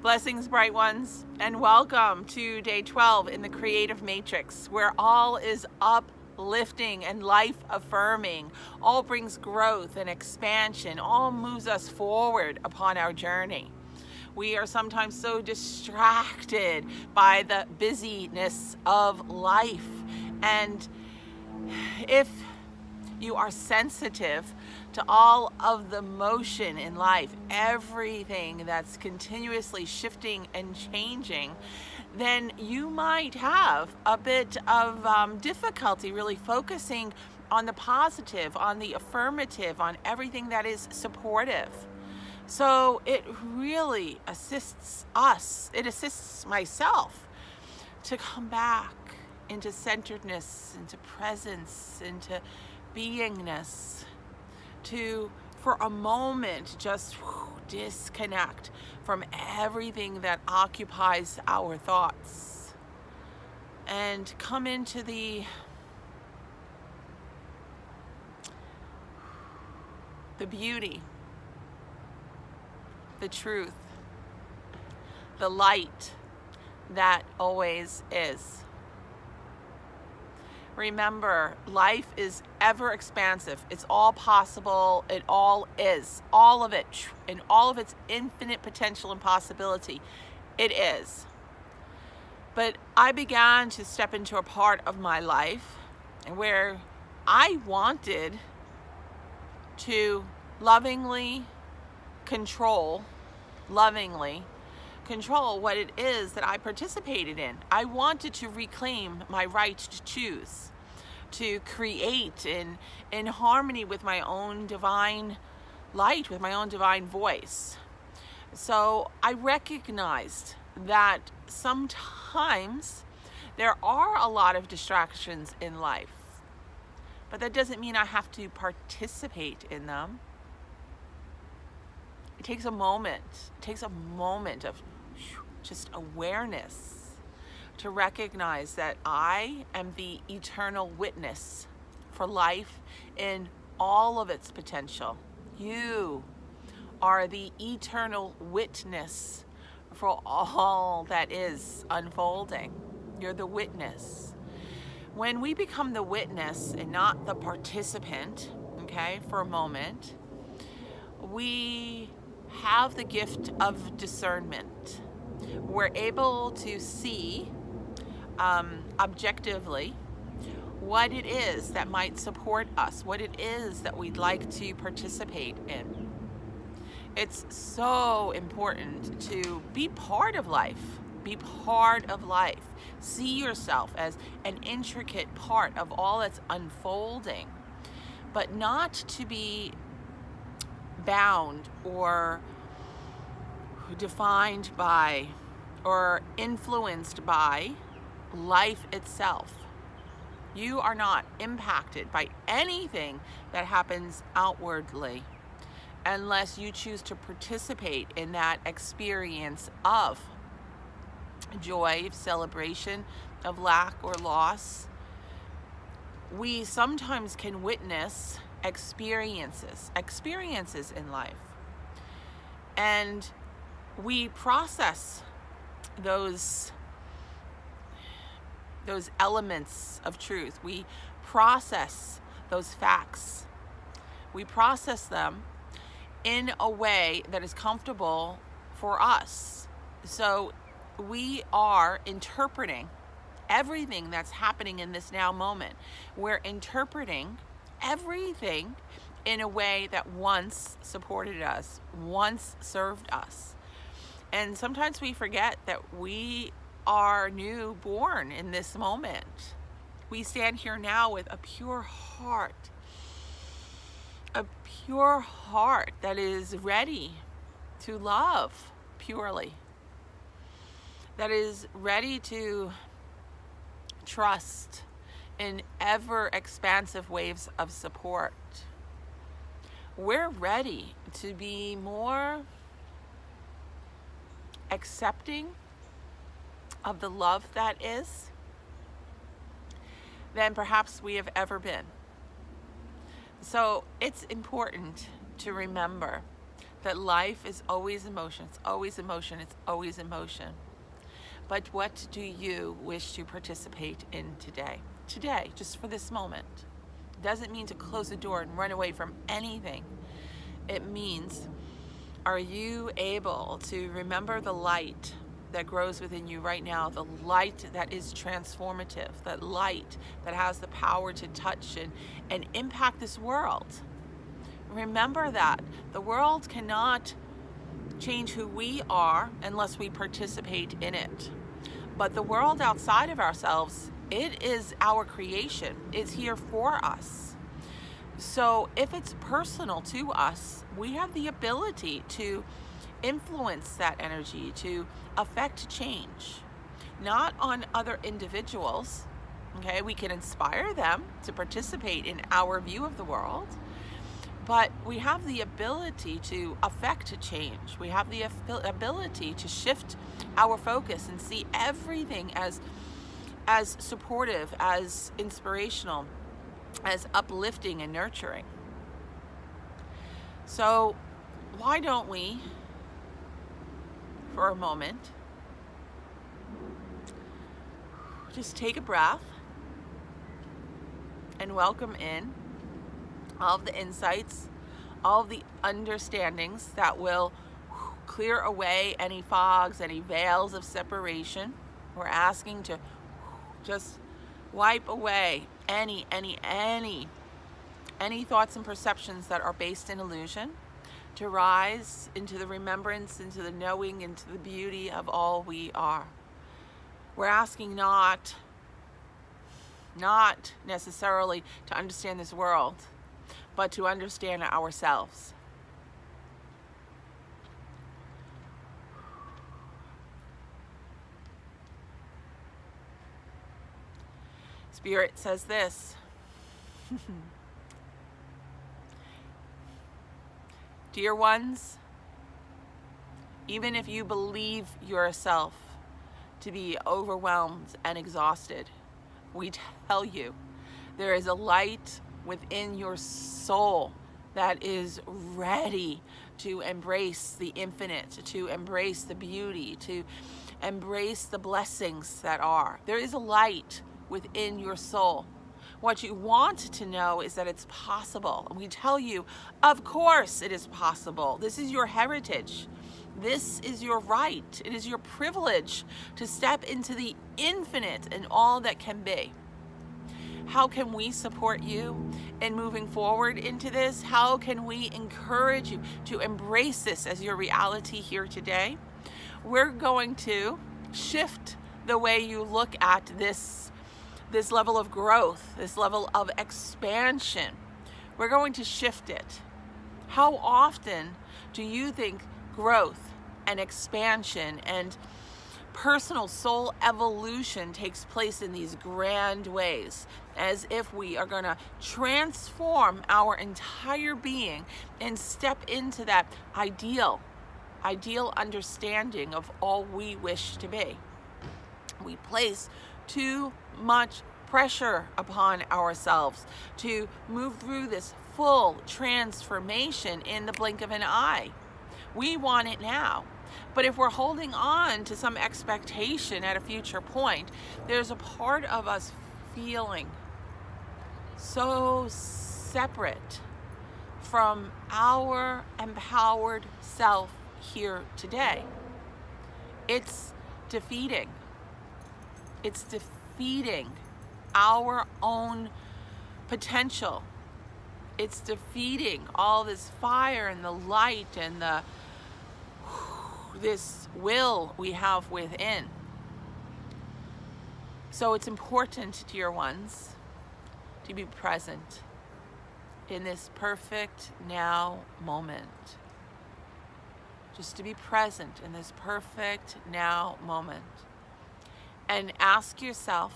Blessings, bright ones, and welcome to day 12 in the Creative Matrix, where all is uplifting and life affirming. All brings growth and expansion. All moves us forward upon our journey. We are sometimes so distracted by the busyness of life. And if you are sensitive to all of the motion in life, everything that's continuously shifting and changing, then you might have a bit of difficulty really focusing on the positive, on the affirmative, on everything that is supportive. So it really assists us, it assists myself to come back into centeredness, into presence, into beingness, to for a moment just disconnect from everything that occupies our thoughts and come into the beauty, the truth, the light that always is. Remember, life is ever expansive. It's all possible. It all is. All of it, in all of its infinite potential and possibility, it is. But I began to step into a part of my life where I wanted to lovingly control what it is that I participated in. I wanted to reclaim my right to choose, to create in harmony with my own divine light, with my own divine voice. So I recognized that sometimes there are a lot of distractions in life, but that doesn't mean I have to participate in them. It takes a moment of just awareness to recognize that I am the eternal witness for life in all of its potential. You are the eternal witness for all that is unfolding. You're the witness. When we become the witness and not the participant, okay, for a moment, we have the gift of discernment. We're able to see objectively what it is that might support us, what it is that we'd like to participate in. It's so important to be part of life. Be part of life. See yourself as an intricate part of all that's unfolding, but not to be bound or defined by or influenced by life itself. You are not impacted by anything that happens outwardly unless you choose to participate in that experience of joy, celebration, of lack or loss. We sometimes can witness experiences in life, and we process those elements of truth. We process those facts. We process them in a way that is comfortable for us. So we are interpreting everything that's happening in this now moment. We're interpreting everything in a way that once supported us, once served us. And sometimes we forget that we are newborn in this moment. We stand here now with a pure heart that is ready to love purely, that is ready to trust in ever expansive waves of support. We're ready to be more accepting of the love that is than perhaps we have ever been. So it's important to remember that life is always emotion. It's always emotion. It's always emotion. But what do you wish to participate in today? Today, just for this moment. It doesn't mean to close the door and run away from anything. It means, are you able to remember the light that grows within you right now, the light that is transformative, that light that has the power to touch and impact this world? Remember that the world cannot change who we are unless we participate in it. But the world outside of ourselves, it is our creation. It's here for us. So if it's personal to us, we have the ability to influence that energy, to affect change, not on other individuals. Okay, we can inspire them to participate in our view of the world, but we have the ability to affect a change. We have the ability to shift our focus and see everything as supportive, as inspirational, as uplifting and nurturing. So why don't we, for a moment, just take a breath and welcome in all of the insights, all of the understandings that will clear away any fogs, any veils of separation. We're asking to just wipe away any thoughts and perceptions that are based in illusion, to rise into the remembrance, into the knowing, into the beauty of all we are. We're asking not necessarily to understand this world, but to understand ourselves. Spirit says this. Dear ones, even if you believe yourself to be overwhelmed and exhausted, we tell you there is a light within your soul that is ready to embrace the infinite, to embrace the beauty, to embrace the blessings that are. There is a light within your soul. What you want to know is that it's possible. And we tell you, of course it is possible. This is your heritage. This is your right. It is your privilege to step into the infinite and all that can be. How can we support you in moving forward into this? How can we encourage you to embrace this as your reality here today? We're going to shift the way you look at this level of growth, this level of expansion. We're going to shift it. How often do you think growth and expansion and personal soul evolution takes place in these grand ways, as if we are going to transform our entire being and step into that ideal understanding of all we wish to be? We place too much pressure upon ourselves to move through this full transformation in the blink of an eye. We want it now. But if we're holding on to some expectation at a future point, there's a part of us feeling so separate from our empowered self here today. It's defeating. It's defeating our own potential. It's defeating all this fire and the light and this will we have within. So it's important, dear ones, to be present in this perfect now moment. Just to be present in this perfect now moment. And ask yourself,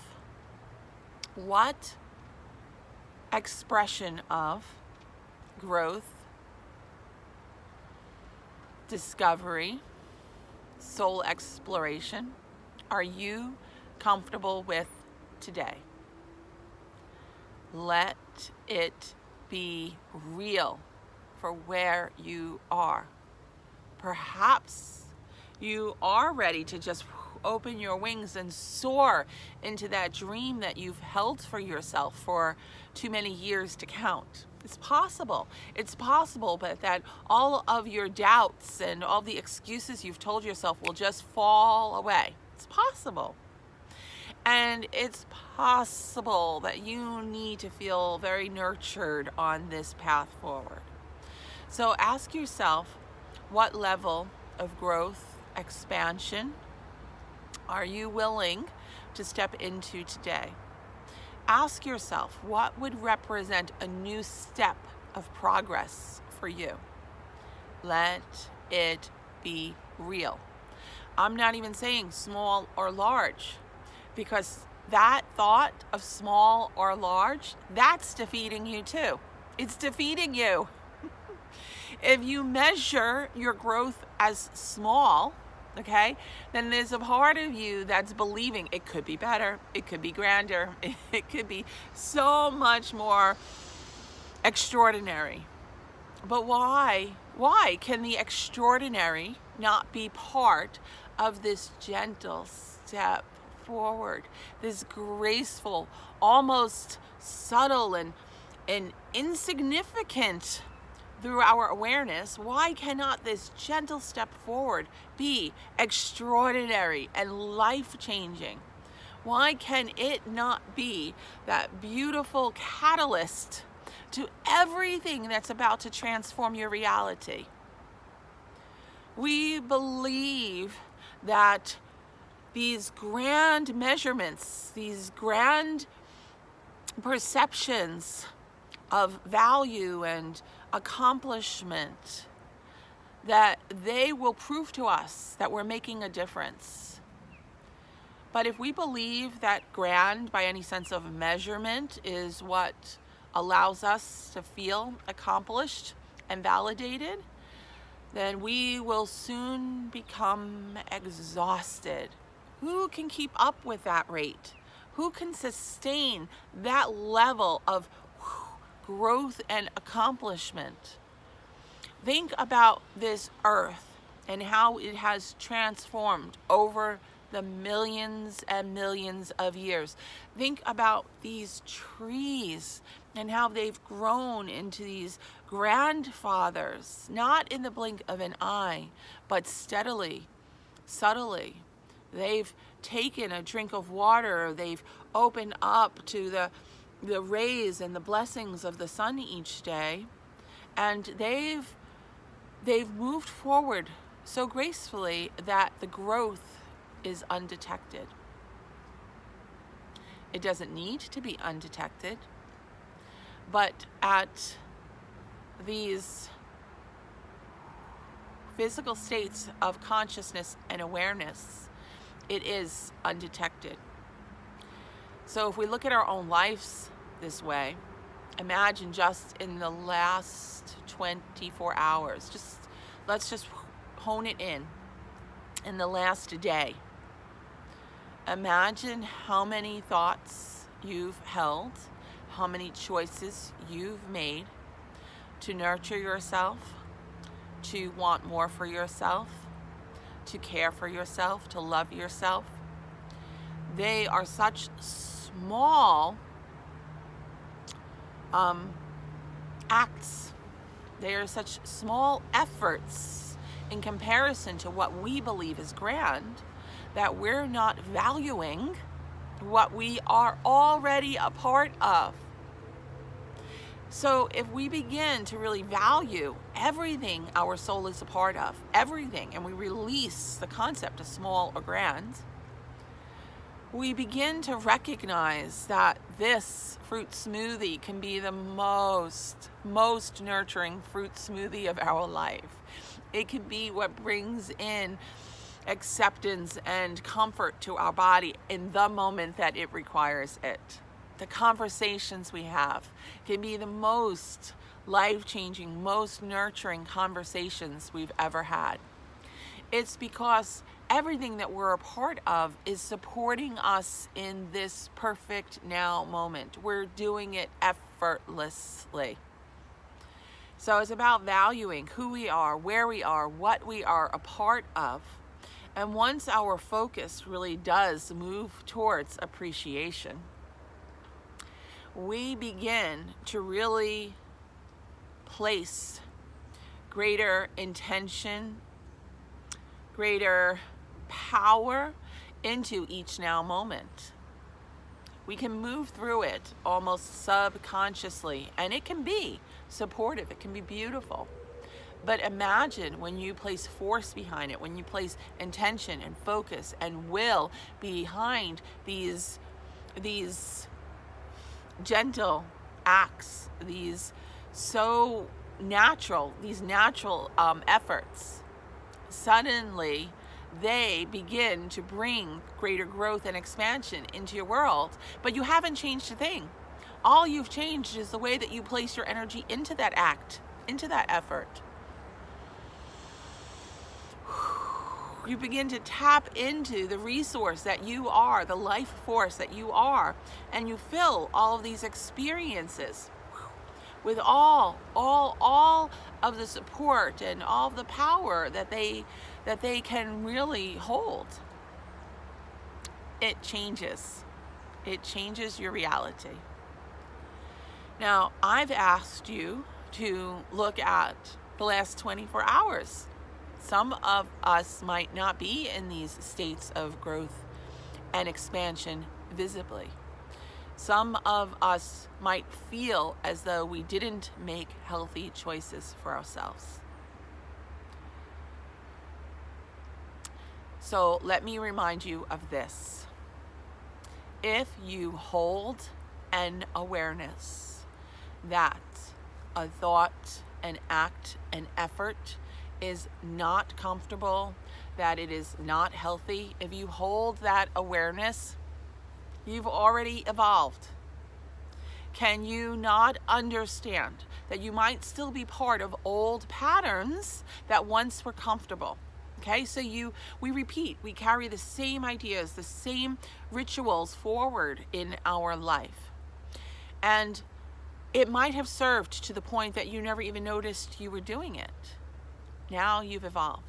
what expression of growth, discovery, soul exploration are you comfortable with today? Let it be real for where you are Perhaps you are ready to just open your wings and soar into that dream that you've held for yourself for too many years to count. It's possible. It's possible, but that all of your doubts and all the excuses you've told yourself will just fall away. It's possible. And it's possible that you need to feel very nurtured on this path forward. So ask yourself, what level of growth, expansion are you willing to step into today? Ask yourself, what would represent a new step of progress for you? Let it be real. I'm not even saying small or large, because that thought of small or large, that's defeating you too. It's defeating you. If you measure your growth as small, okay, then there's a part of you that's believing it could be better, it could be grander, it could be so much more extraordinary. But why? Why can the extraordinary not be part of this gentle step forward, this graceful, almost subtle and insignificant through our awareness? Why cannot this gentle step forward be extraordinary and life-changing? Why can it not be that beautiful catalyst to everything that's about to transform your reality? We believe that these grand measurements, these grand perceptions of value and accomplishment, that they will prove to us that we're making a difference. But if we believe that grand by any sense of measurement is what allows us to feel accomplished and validated, then we will soon become exhausted. Who can keep up with that rate? Who can sustain that level of growth and accomplishment? Think about this earth and how it has transformed over the millions and millions of years. Think about these trees and how they've grown into these grandfathers, not in the blink of an eye, but steadily, subtly. They've taken a drink of water, they've opened up to the rays and the blessings of the sun each day, and they've moved forward so gracefully that the growth is undetected. It doesn't need to be undetected, but at these physical states of consciousness and awareness, it is undetected. So if we look at our own lives this way, imagine just in the last 24 hours, let's just hone it in the last day. Imagine how many thoughts you've held, how many choices you've made to nurture yourself, to want more for yourself, to care for yourself, to love yourself. They are such small acts. They are such small efforts in comparison to what we believe is grand, that we're not valuing what we are already a part of. So if we begin to really value everything our soul is a part of, everything, and we release the concept of small or grand, we begin to recognize that this fruit smoothie can be the most nurturing fruit smoothie of our life. It can be what brings in acceptance and comfort to our body in the moment that it requires it. The conversations we have can be the most life-changing, most nurturing conversations we've ever had. It's because everything that we're a part of is supporting us in this perfect now moment. We're doing it effortlessly. So it's about valuing who we are, where we are, what we are a part of. And once our focus really does move towards appreciation, we begin to really place greater intention, greater power into each now moment. We can move through it almost subconsciously, and it can be supportive, it can be beautiful. But imagine when you place force behind it, when you place intention and focus and will behind these gentle acts, these natural efforts. Suddenly they begin to bring greater growth and expansion into your world, but you haven't changed a thing. All you've changed is the way that you place your energy into that act, into that effort. You begin to tap into the resource that you are, the life force that you are, and you fill all of these experiences with all of the support and all of the power that they can really hold. It changes your reality. Now, I've asked you to look at the last 24 hours. Some of us might not be in these states of growth and expansion visibly. Some of us might feel as though we didn't make healthy choices for ourselves. So let me remind you of this. If you hold an awareness that a thought, an act, an effort is not comfortable, that it is not healthy, if you hold that awareness, you've already evolved. Can you not understand that you might still be part of old patterns that once were comfortable? Okay, so we repeat, we carry the same ideas, the same rituals forward in our life. And it might have served to the point that you never even noticed you were doing it. Now you've evolved.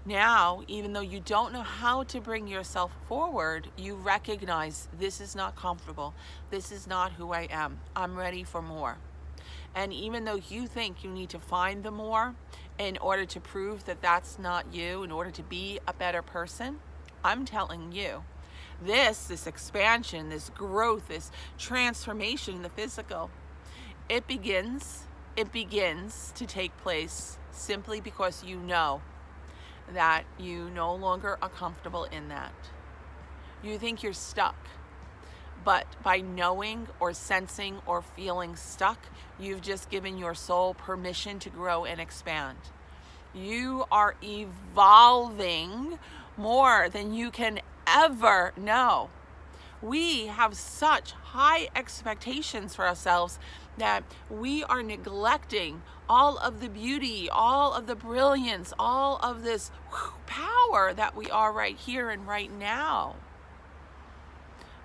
Now, even though you don't know how to bring yourself forward, you recognize this is not comfortable. This is not who I am. I'm ready for more. And even though you think you need to find the more in order to prove that that's not you, in order to be a better person, I'm telling you, this expansion, this growth, this transformation in the physical, it begins to take place simply because you know that you no longer are comfortable in that. You think you're stuck, but by knowing or sensing or feeling stuck, you've just given your soul permission to grow and expand. You are evolving more than you can ever know. We have such high expectations for ourselves that we are neglecting all of the beauty, all of the brilliance, all of this power that we are right here and right now.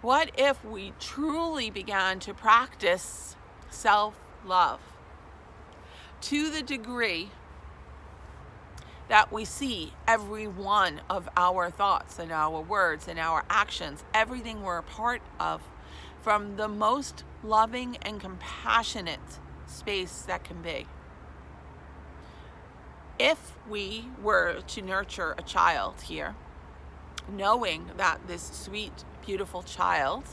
What if we truly began to practice self-love to the degree that we see every one of our thoughts and our words and our actions, everything we're a part of, from the most loving and compassionate space that can be? If we were to nurture a child here, knowing that this sweet, beautiful child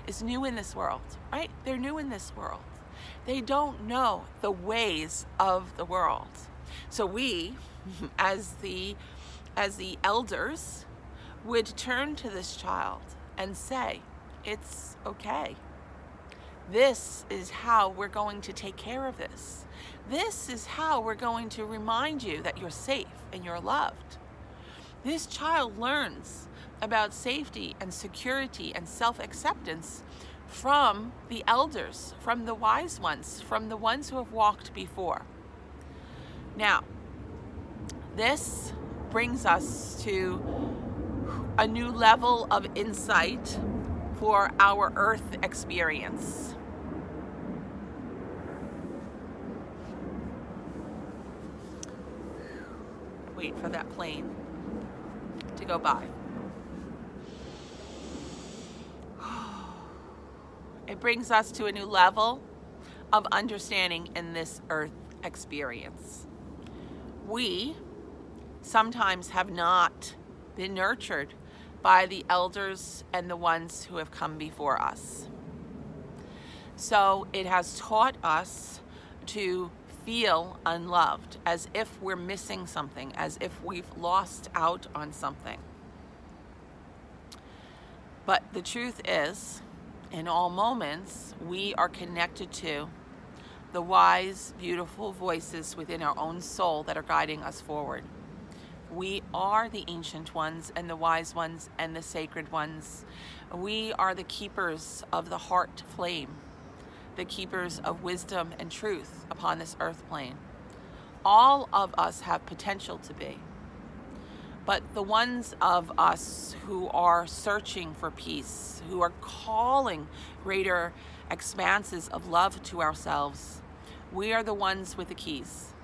is new in this world, right? They're new in this world. They don't know the ways of the world. So we, as the elders, would turn to this child and say, it's okay. This is how we're going to take care of this. This is how we're going to remind you that you're safe and you're loved. This child learns about safety and security and self-acceptance from the elders, from the wise ones, from the ones who have walked before. Now, this brings us to a new level of insight for our earth experience. wait for that plane to go by. It brings us to a new level of understanding in this earth experience. We sometimes have not been nurtured by the elders and the ones who have come before us. So it has taught us to feel unloved, as if we're missing something, as if we've lost out on something. But the truth is, in all moments, we are connected to the wise, beautiful voices within our own soul that are guiding us forward. We are the ancient ones and the wise ones and the sacred ones. We are the keepers of the heart flame, the keepers of wisdom and truth upon this earth plane. All of us have potential to be. But the ones of us who are searching for peace, who are calling greater expanses of love to ourselves, we are the ones with the keys.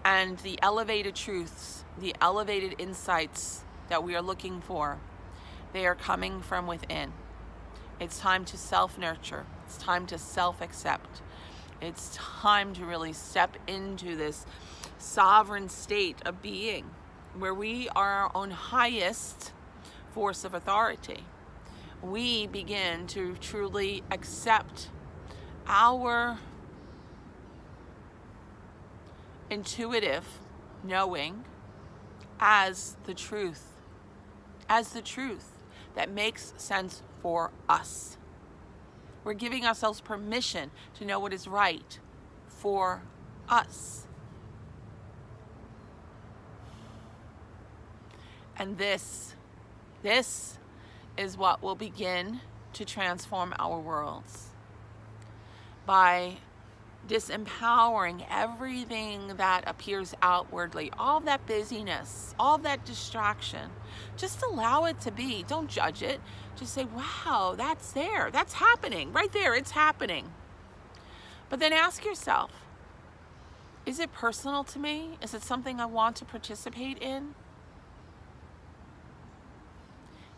And the elevated truths, the elevated insights that we are looking for, they are coming from within. It's time to self-nurture. It's time to self-accept. It's time to really step into this sovereign state of being where we are our own highest force of authority. We begin to truly accept our intuitive knowing as the truth that makes sense for us. We're giving ourselves permission to know what is right for us. And this is what will begin to transform our worlds. By disempowering everything that appears outwardly, all that busyness, all that distraction. Just allow it to be. Don't judge it. Just say, wow, that's there. That's happening. Right there, it's happening. But then ask yourself, is it personal to me? Is it something I want to participate in?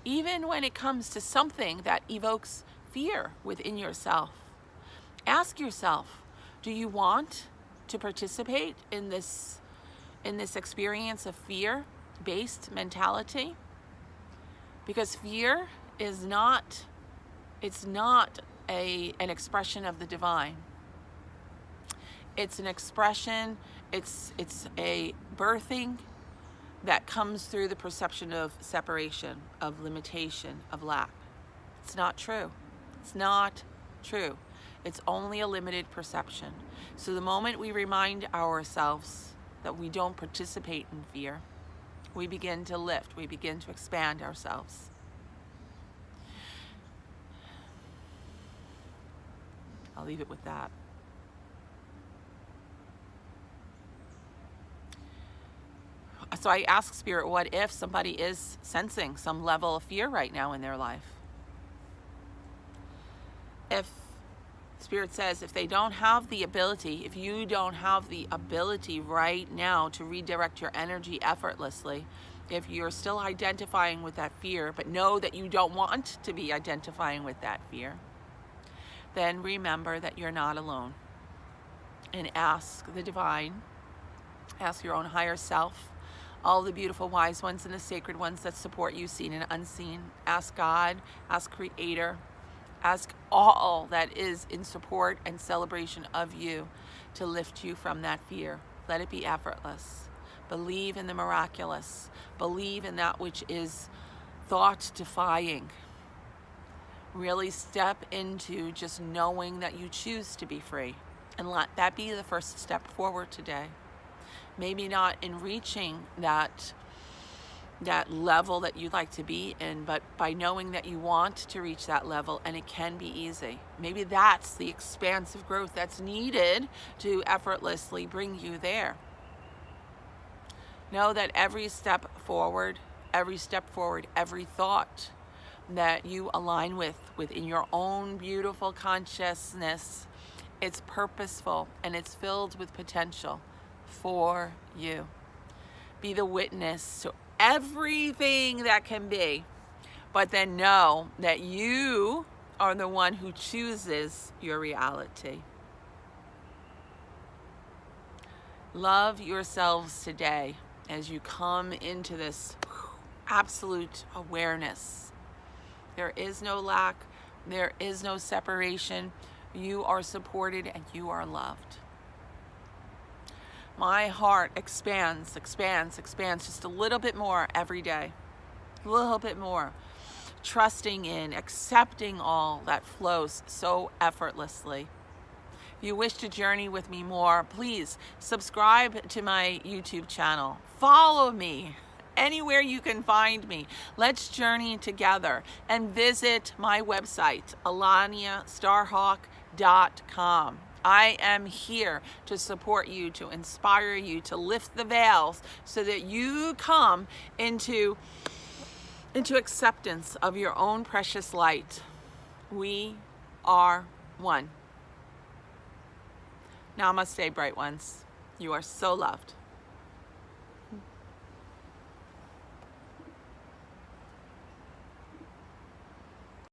Even when it comes to something that evokes fear within yourself, ask yourself, do you want to participate in this experience of fear-based mentality? Because fear is not, it's not an expression of the divine. It's an expression, it's a birthing that comes through the perception of separation, of limitation, of lack. It's not true. It's not true. It's only a limited perception. So the moment we remind ourselves that we don't participate in fear, we begin to lift, we begin to expand ourselves. I'll leave it with that. So I ask Spirit, what if somebody is sensing some level of fear right now in their life? If Spirit says, if they don't have the ability, if you don't have the ability right now to redirect your energy effortlessly, if you're still identifying with that fear, but know that you don't want to be identifying with that fear, then remember that you're not alone. And ask the divine, ask your own higher self, all the beautiful wise ones and the sacred ones that support you, seen and unseen. Ask God, ask Creator, ask all that is in support and celebration of you to lift you from that fear. Let it be effortless. Believe in the miraculous. Believe in that which is thought-defying. Really step into just knowing that you choose to be free. And let that be the first step forward today. Maybe not in reaching that level that you'd like to be in, but by knowing that you want to reach that level, and it can be easy. Maybe that's the expansive growth that's needed to effortlessly bring you there. Know that every step forward, every thought that you align with within your own beautiful consciousness, it's purposeful and it's filled with potential for you. be the witness to everything that can be, but then know that you are the one who chooses your reality. Love yourselves today as you come into this absolute awareness. There is no lack, there is no separation. You are supported and you are loved. My heart expands just a little bit more every day. A little bit more. Trusting in, accepting all that flows so effortlessly. If you wish to journey with me more, please subscribe to my YouTube channel. Follow me anywhere you can find me. Let's journey together, and visit my website, AlaniaStarhawk.com. I am here to support you, to inspire you, to lift the veils so that you come into acceptance of your own precious light. We are one. Namaste, bright ones. You are so loved.